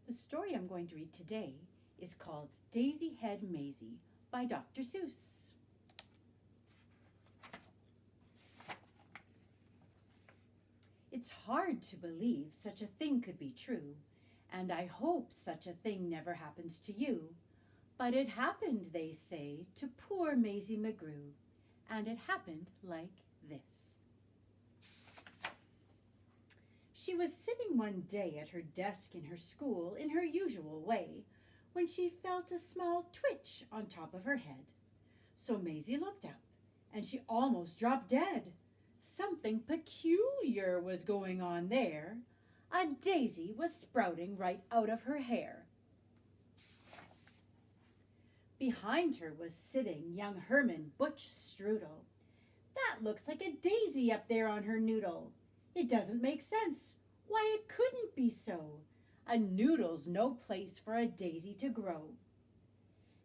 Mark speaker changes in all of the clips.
Speaker 1: The story I'm going to read today is called Daisy Head Mayzie by Dr. Seuss. It's hard to believe such a thing could be true, and I hope such a thing never happens to you. But it happened, they say, to poor Mayzie McGrew, and it happened like this. She was sitting one day at her desk in her school in her usual way, when she felt a small twitch on top of her head. So Mayzie looked up, and she almost dropped dead. Something peculiar was going on there. A daisy was sprouting right out of her hair. Behind her was sitting young Herman Butch Strudel. That looks like a daisy up there on her noodle. It doesn't make sense. Why, it couldn't be so. A noodle's no place for a daisy to grow.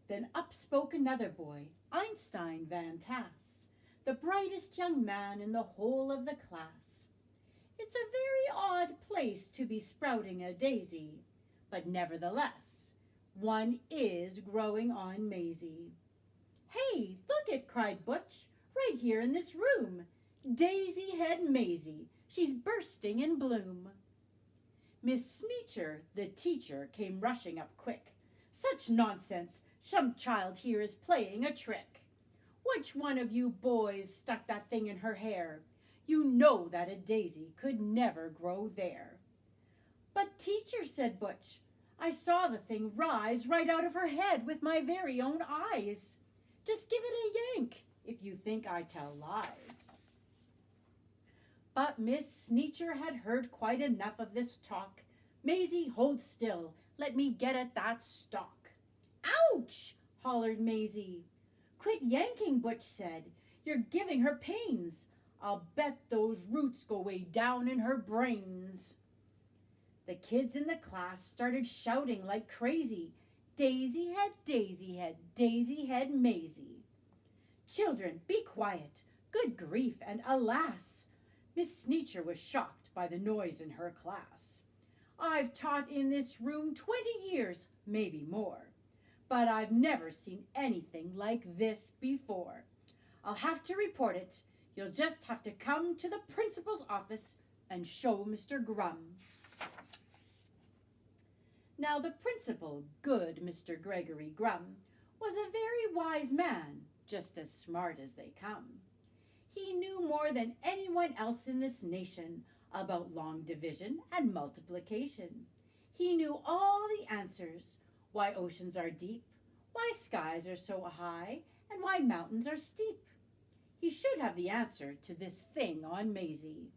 Speaker 1: Then up spoke another boy, Einstein Van Tass, the brightest young man in the whole of the class. It's a very odd place to be sprouting a daisy, but nevertheless, one is growing on Mayzie. Hey, look it, cried Butch, right here in this room. Daisy Head Mayzie, she's bursting in bloom. Miss Sneecher, the teacher, came rushing up quick. Such nonsense! Some child here is playing a trick. Which one of you boys stuck that thing in her hair? You know that a daisy could never grow there. But teacher, said Butch, I saw the thing rise right out of her head with my very own eyes. Just give it a yank if you think I tell lies. But Miss Sneecher had heard quite enough of this talk. Mayzie, hold still. Let me get at that stalk. Ouch! Hollered Mayzie. Quit yanking, Butch said. You're giving her pains. I'll bet those roots go way down in her brains. The kids in the class started shouting like crazy. Daisy Head, Daisy Head, Daisy Head Mayzie. Children, be quiet. Good grief and alas! Miss Sneecher was shocked by the noise in her class. I've taught in this room 20 years, maybe more, but I've never seen anything like this before. I'll have to report it. You'll just have to come to the principal's office and show Mr. Grum. Now the principal, good Mr. Gregory Grum, was a very wise man, just as smart as they come. He knew more than anyone else in this nation about long division and multiplication. He knew all the answers, why oceans are deep, why skies are so high, and why mountains are steep. He should have the answer to this thing on Mayzie.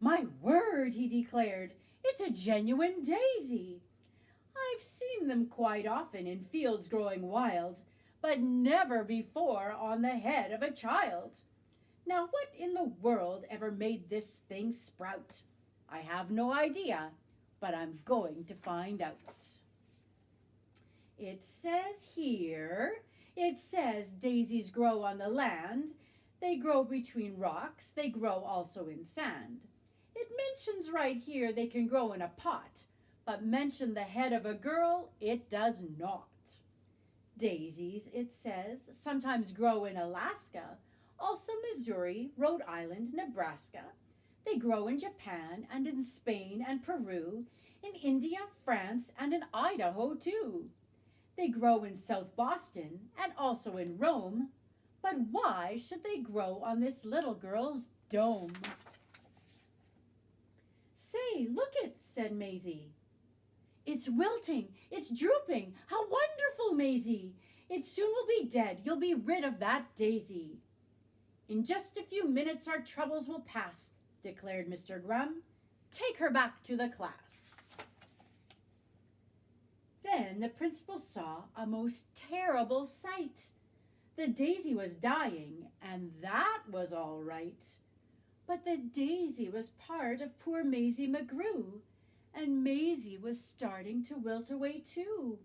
Speaker 1: My word, he declared, it's a genuine daisy. I've seen them quite often in fields growing wild, but never before on the head of a child. Now, what in the world ever made this thing sprout? I have no idea, but I'm going to find out. It says daisies grow on the land. They grow between rocks. They grow also in sand. It mentions right here they can grow in a pot, but mention the head of a girl, it does not. Daisies, it says, sometimes grow in Alaska, also Missouri, Rhode Island, Nebraska. They grow in Japan and in Spain and Peru, in India, France, and in Idaho too. They grow in South Boston and also in Rome. But why should they grow on this little girl's dome? Say, look it, said Mayzie. It's wilting, it's drooping. How wonderful, Mayzie. It soon will be dead. You'll be rid of that daisy. In just a few minutes our troubles will pass, declared Mr. Grum. Take her back to the class. Then the principal saw a most terrible sight. The daisy was dying, and that was all right. But the daisy was part of poor Mayzie McGrew, and Mayzie was starting to wilt away too.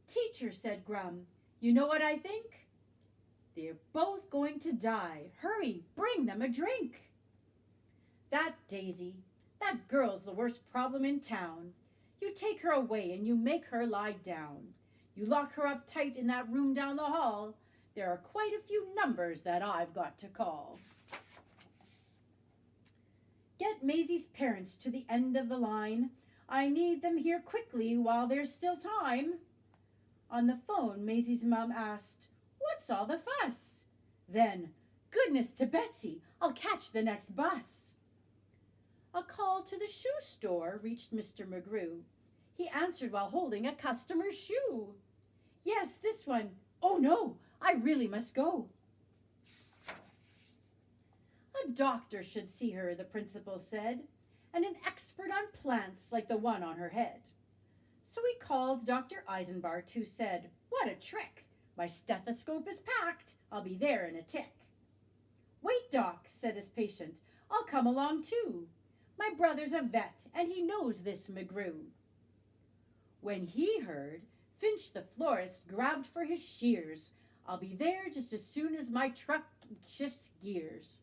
Speaker 1: Teacher, said Grum, you know what I think? They're both going to die. Hurry, bring them a drink. That daisy, that girl's the worst problem in town. You take her away and you make her lie down. You lock her up tight in that room down the hall. There are quite a few numbers that I've got to call. Get Maisie's parents to the end of the line. I need them here quickly while there's still time. On the phone, Maisie's mom asked, "What's all the fuss?" Then, "Goodness to Betsy, I'll catch the next bus." A call to the shoe store reached Mr. McGrew. He answered while holding a customer's shoe. "Yes, this one. Oh no, I really must go." "A doctor should see her," the principal said, "and an expert on plants like the one on her head." So he called Dr. Eisenbart, who said, "What a trick! My stethoscope is packed. I'll be there in a tick." "Wait, Doc," said his patient. "I'll come along too. My brother's a vet, and he knows this McGrew." When he heard, Finch the florist grabbed for his shears. "I'll be there just as soon as my truck shifts gears."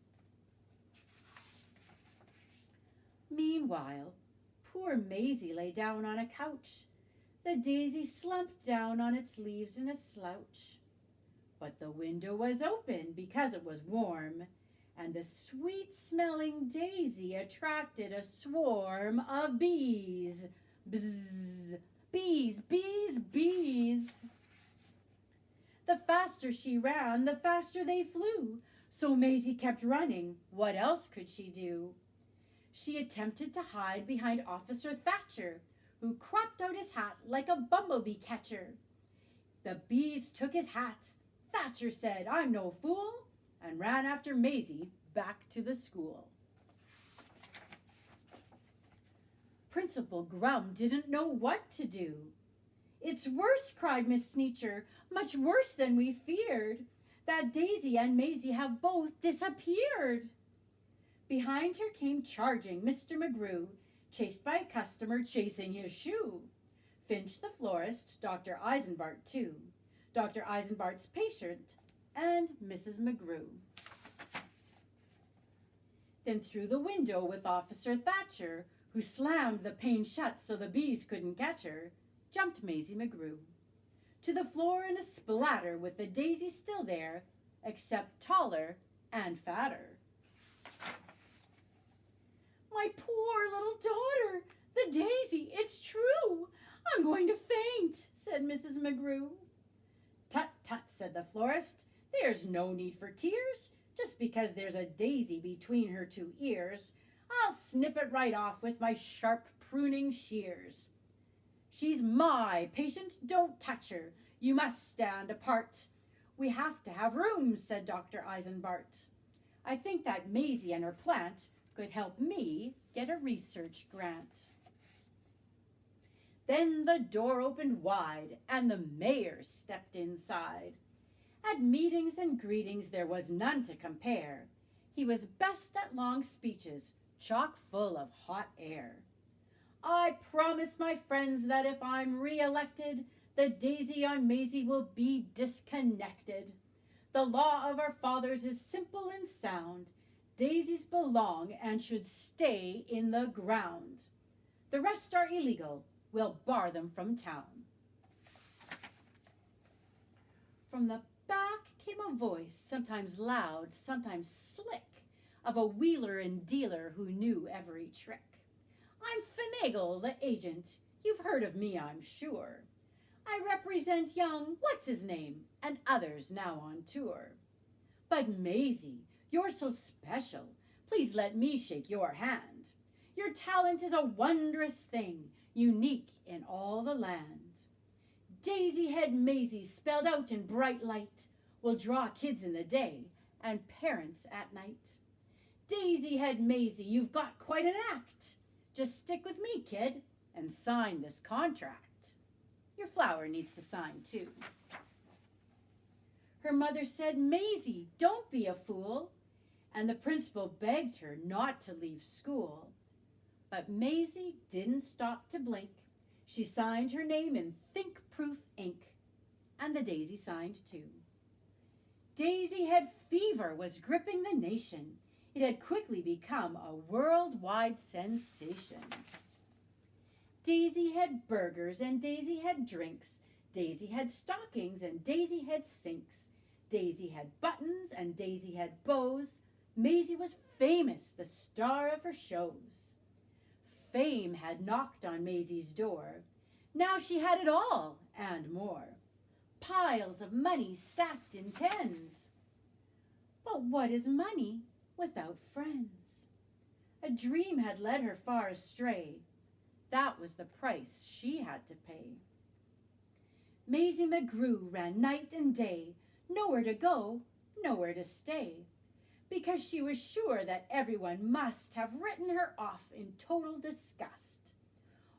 Speaker 1: Meanwhile, poor Mayzie lay down on a couch. The daisy slumped down on its leaves in a slouch. But the window was open because it was warm, and the sweet-smelling daisy attracted a swarm of bees. Bzzz! Bees, bees, bees! The faster she ran, the faster they flew. So Mayzie kept running. What else could she do? She attempted to hide behind Officer Thatcher, who cropped out his hat like a bumblebee catcher. The bees took his hat. Thatcher said, "I'm no fool," and ran after Mayzie back to the school. Principal Grum didn't know what to do. "It's worse," cried Miss Sneecher, "much worse than we feared. That Daisy and Mayzie have both disappeared." Behind her came charging Mr. McGrew, chased by a customer chasing his shoe. Finch the florist, Dr. Eisenbart too, Dr. Eisenbart's patient, and Mrs. McGrew. Then through the window with Officer Thatcher, who slammed the pane shut so the bees couldn't catch her, jumped Mayzie McGrew. To the floor in a splatter with the daisy still there, except taller and fatter. "My poor little daughter, the daisy, it's true. I'm going to faint," said Mrs. McGrew. "Tut, tut," said the florist. "There's no need for tears. Just because there's a daisy between her two ears, I'll snip it right off with my sharp pruning shears. She's my patient, don't touch her. You must stand apart. We have to have room," said Dr. Eisenbart. "I think that Mayzie and her plant could help me get a research grant." Then the door opened wide, and the mayor stepped inside. At meetings and greetings there was none to compare. He was best at long speeches, chock full of hot air. "I promise my friends that if I'm re-elected, the daisy on Mayzie will be disconnected. The law of our fathers is simple and sound. Daisies belong and should stay in the ground. The rest are illegal. We'll bar them from town." From the back came a voice, sometimes loud, sometimes slick, of a wheeler and dealer who knew every trick. "I'm Finagle, the agent. You've heard of me, I'm sure. I represent young What's-His-Name and others now on tour. But Mayzie, you're so special. Please let me shake your hand. Your talent is a wondrous thing, unique in all the land. Daisy Head Mayzie, spelled out in bright light, will draw kids in the day and parents at night. Daisy Head Mayzie, you've got quite an act. Just stick with me, kid, and sign this contract. Your flower needs to sign, too." Her mother said, "Mayzie, don't be a fool," and the principal begged her not to leave school. But Mayzie didn't stop to blink. She signed her name in think-proof ink, and the daisy signed too. Daisy Head fever was gripping the nation. It had quickly become a worldwide sensation. Daisy had burgers and Daisy had drinks. Daisy had stockings and Daisy had sinks. Daisy had buttons and Daisy had bows. Mayzie was famous, the star of her shows. Fame had knocked on Maisie's door. Now she had it all and more. Piles of money stacked in tens. But what is money without friends? A dream had led her far astray. That was the price she had to pay. Mayzie McGrew ran night and day, nowhere to go, nowhere to stay, because she was sure that everyone must have written her off in total disgust.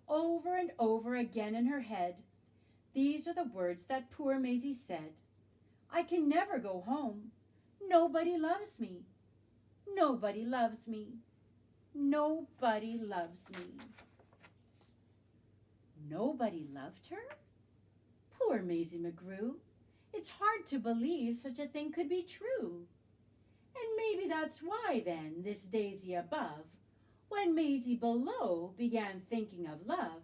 Speaker 1: Over and over again in her head, these are the words that poor Mayzie said. I can never go home. Nobody loves me. Nobody loves me. Nobody loves me. Nobody loved her? Poor Mayzie McGrew. It's hard to believe such a thing could be true. And maybe that's why then this Daisy above, when Mayzie below began thinking of love,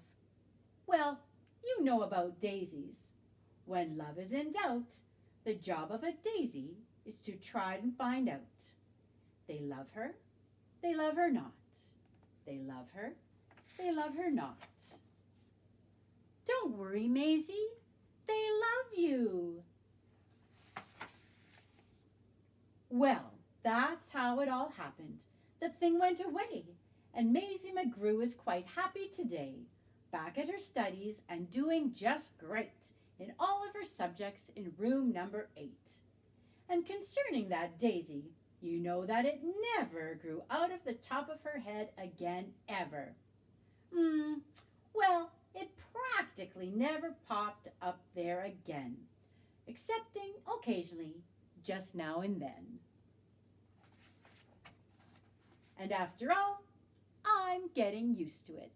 Speaker 1: well, you know about daisies. When love is in doubt, the job of a daisy is to try and find out. They love her not. They love her not. Don't worry, Mayzie, they love you. Well, that's how it all happened. The thing went away, and Mayzie McGrew is quite happy today, back at her studies and doing just great in all of her subjects in room number 8. And concerning that daisy, you know that it never grew out of the top of her head again, ever. Well, it practically never popped up there again, excepting occasionally, just now and then. And after all, I'm getting used to it.